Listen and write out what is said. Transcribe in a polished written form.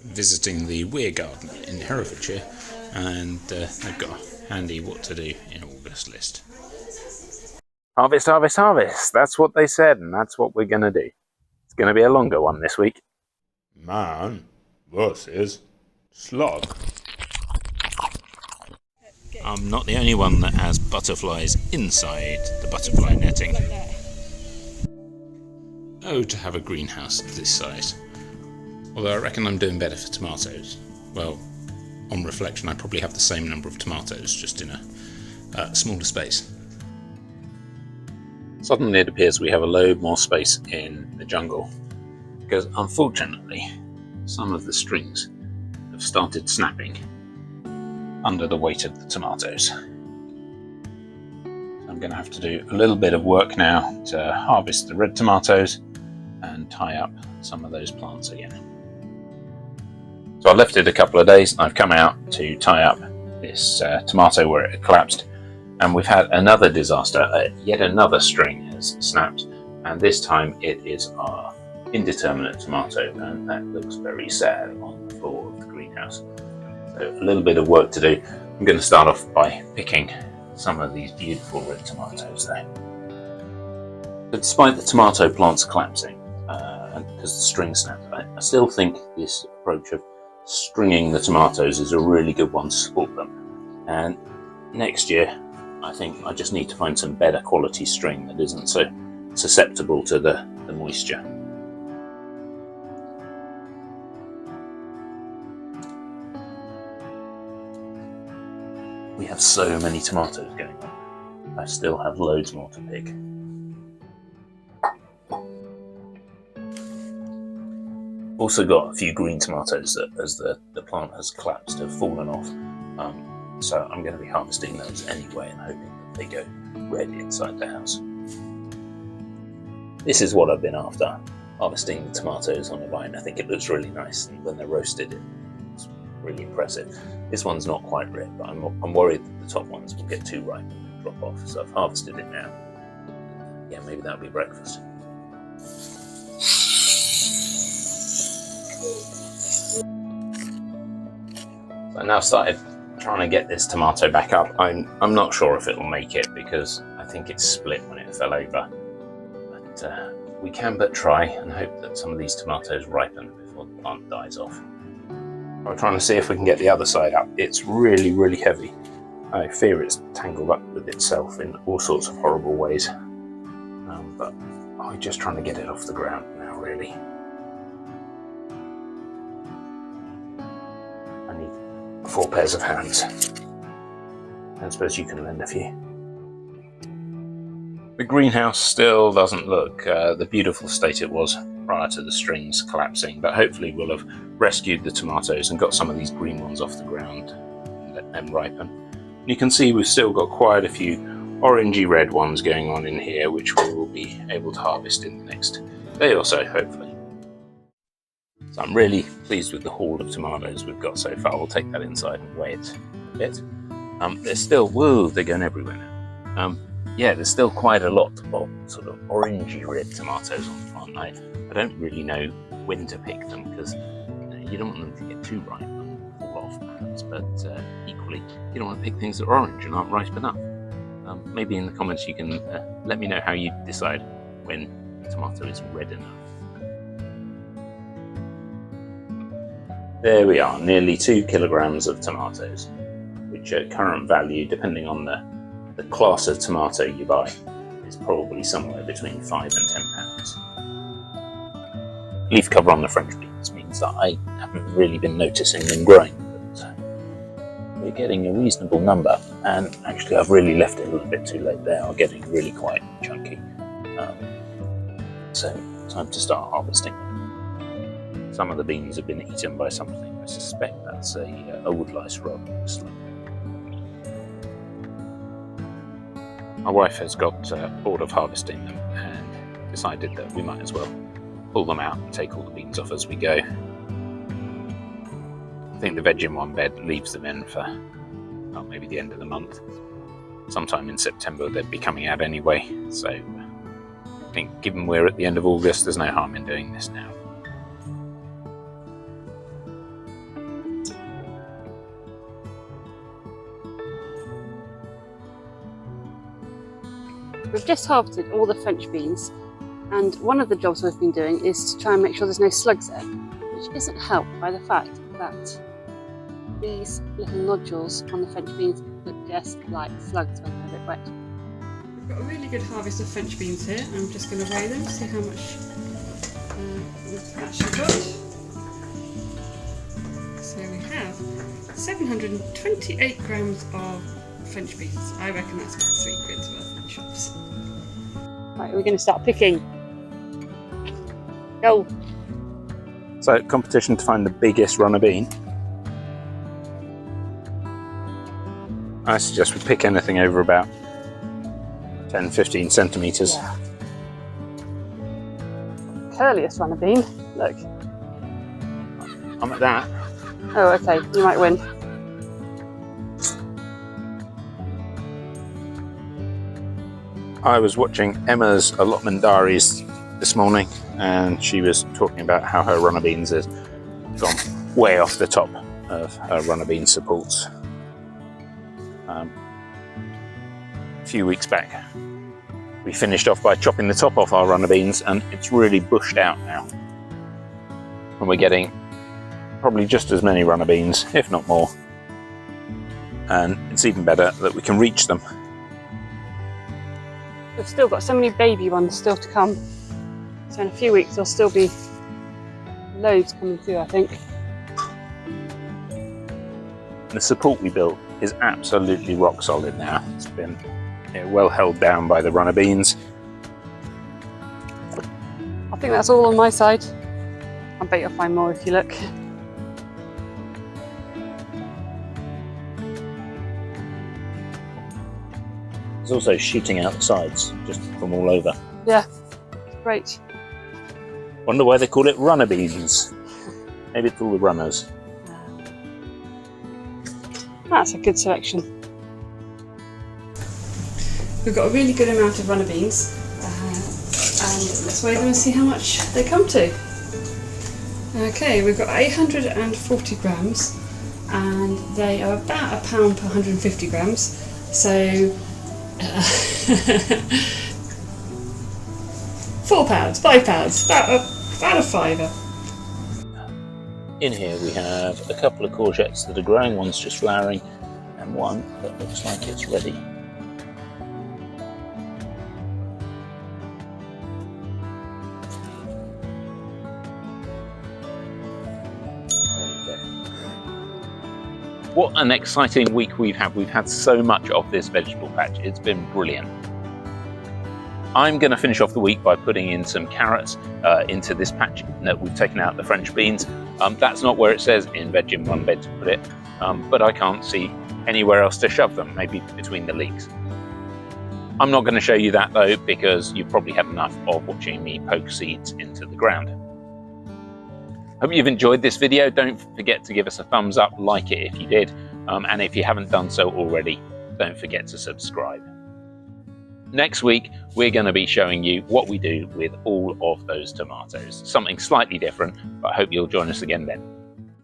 visiting the Weir Garden in Herefordshire, and they've got a handy what to do in August list. Harvest, harvest, harvest. That's what they said, and that's what we're going to do. It's going to be a longer one this week. Man versus Slug. I'm not the only one that has butterflies inside the butterfly netting. Oh, to have a greenhouse this size. Although I reckon I'm doing better for tomatoes. Well, on reflection, I probably have the same number of tomatoes, just in a smaller space. Suddenly it appears we have a load more space in the jungle, because unfortunately some of the strings have started snapping under the weight of the tomatoes. So I'm going to have to do a little bit of work now to harvest the red tomatoes and tie up some of those plants again. So I left it a couple of days and I've come out to tie up this tomato where it had collapsed, and we've had another disaster. Yet another string has snapped, and this time it is our indeterminate tomato, and that looks very sad on the floor of the greenhouse. So a little bit of work to do. I'm going to start off by picking some of these beautiful red tomatoes there. But despite the tomato plants collapsing, because the string snapped, I still think this approach of stringing the tomatoes is a really good one to support them. And next year, I think I just need to find some better quality string that isn't so susceptible to the moisture. We have so many tomatoes going on. I still have loads more to pick. Also got a few green tomatoes that, as the plant has collapsed, have fallen off. So I'm going to be harvesting those anyway and hoping that they go red inside the house. This is what I've been after, harvesting the tomatoes on a vine. I think it looks really nice, and when they're roasted it's really impressive. This one's not quite red, but I'm worried that the top ones will get too ripe and drop off, so I've harvested it now. Yeah, maybe that'll be breakfast. So I now started trying to get this tomato back up. I'm not sure if it'll make it, because I think it's split when it fell over. But we can but try and hope that some of these tomatoes ripen before the plant dies off. I'm trying to see if we can get the other side up. It's really, really heavy. I fear it's tangled up with itself in all sorts of horrible ways. But I'm just trying to get it off the ground now, really. I need 4 pairs of hands. I suppose you can lend a few. The greenhouse still doesn't look the beautiful state it was prior to the strings collapsing, but hopefully we'll have rescued the tomatoes and got some of these green ones off the ground and let them ripen. You can see we've still got quite a few orangey red ones going on in here, which we will be able to harvest in the next day or so, hopefully. So I'm really pleased with the haul of tomatoes we've got so far. We'll take that inside and weigh it a bit. There's still, whoa, they're going everywhere now. Yeah, there's still quite a lot of sort of orangey red tomatoes on the plant. I don't really know when to pick them, because you don't want them to get too ripe and fall off perhaps, but equally you don't want to pick things that are orange and aren't ripe enough. Maybe in the comments you can let me know how you decide when the tomato is red enough. There we are, nearly 2 kilograms of tomatoes, which at current value, depending on the class of tomato you buy, is probably somewhere between £5 and £10. Leaf cover on the French beans means that I haven't really been noticing them growing, but we're getting a reasonable number, and actually I've really left it a little bit too late. They are getting really quite chunky, so time to start harvesting. Some of the beans have been eaten by something. I suspect that's a woodlice rather than a slug. My wife has got bored of harvesting them and decided that we might as well pull them out and take all the beans off as we go. I think the veg in one bed leaves them in for maybe the end of the month. Sometime in September they'd be coming out anyway, so I think given we're at the end of August, there's no harm in doing this now. We've just harvested all the French beans, and one of the jobs we've been doing is to try and make sure there's no slugs there, which isn't helped by the fact that these little nodules on the French beans look just like slugs when they're a bit wet. We've got a really good harvest of French beans here. I'm just going to weigh them to see how much we've actually got. So we have 728 grams of French beans. I reckon that's about £3 worth in the shops. Right, we're going to start picking. Go! So, competition to find the biggest runner bean. I suggest we pick anything over about 10-15 centimetres. Yeah. Curliest runner bean. Look. I'm at that. Oh, okay. You might win. I was watching Emma's allotment diaries this morning, and she was talking about how her runner beans has gone way off the top of her runner bean supports. A few weeks back, we finished off by chopping the top off our runner beans, and it's really bushed out now. And we're getting probably just as many runner beans, if not more. And it's even better that we can reach them. We've still got so many baby ones still to come. So in a few weeks there'll still be loads coming through, I think. The support we built is absolutely rock solid now. It's been well held down by the runner beans. I think that's all on my side. I bet you'll find more if you look. It's also shooting out the sides, just from all over. Yeah, great. Wonder why they call it runner beans. Maybe it's all the runners. That's a good selection. We've got a really good amount of runner beans, and let's weigh them and see how much they come to. Okay, we've got 840 grams, and they are about £1 per 150 grams. So £4, £5, about a fiver. In here we have a couple of courgettes that are growing, one's just flowering, and one that looks like it's ready. There you go. What an exciting week we've had. We've had so much of this vegetable patch. It's been brilliant. I'm going to finish off the week by putting in some carrots into this patch that we've taken out the French beans. That's not where it says in Veg in One Bed to put it, but I can't see anywhere else to shove them, maybe between the leeks. I'm not going to show you that though, because you've probably had enough of watching me poke seeds into the ground. Hope you've enjoyed this video. Don't forget to give us a thumbs up, like it if you did, and if you haven't done so already, don't forget to subscribe. Next week, we're going to be showing you what we do with all of those tomatoes. Something slightly different, but I hope you'll join us again then.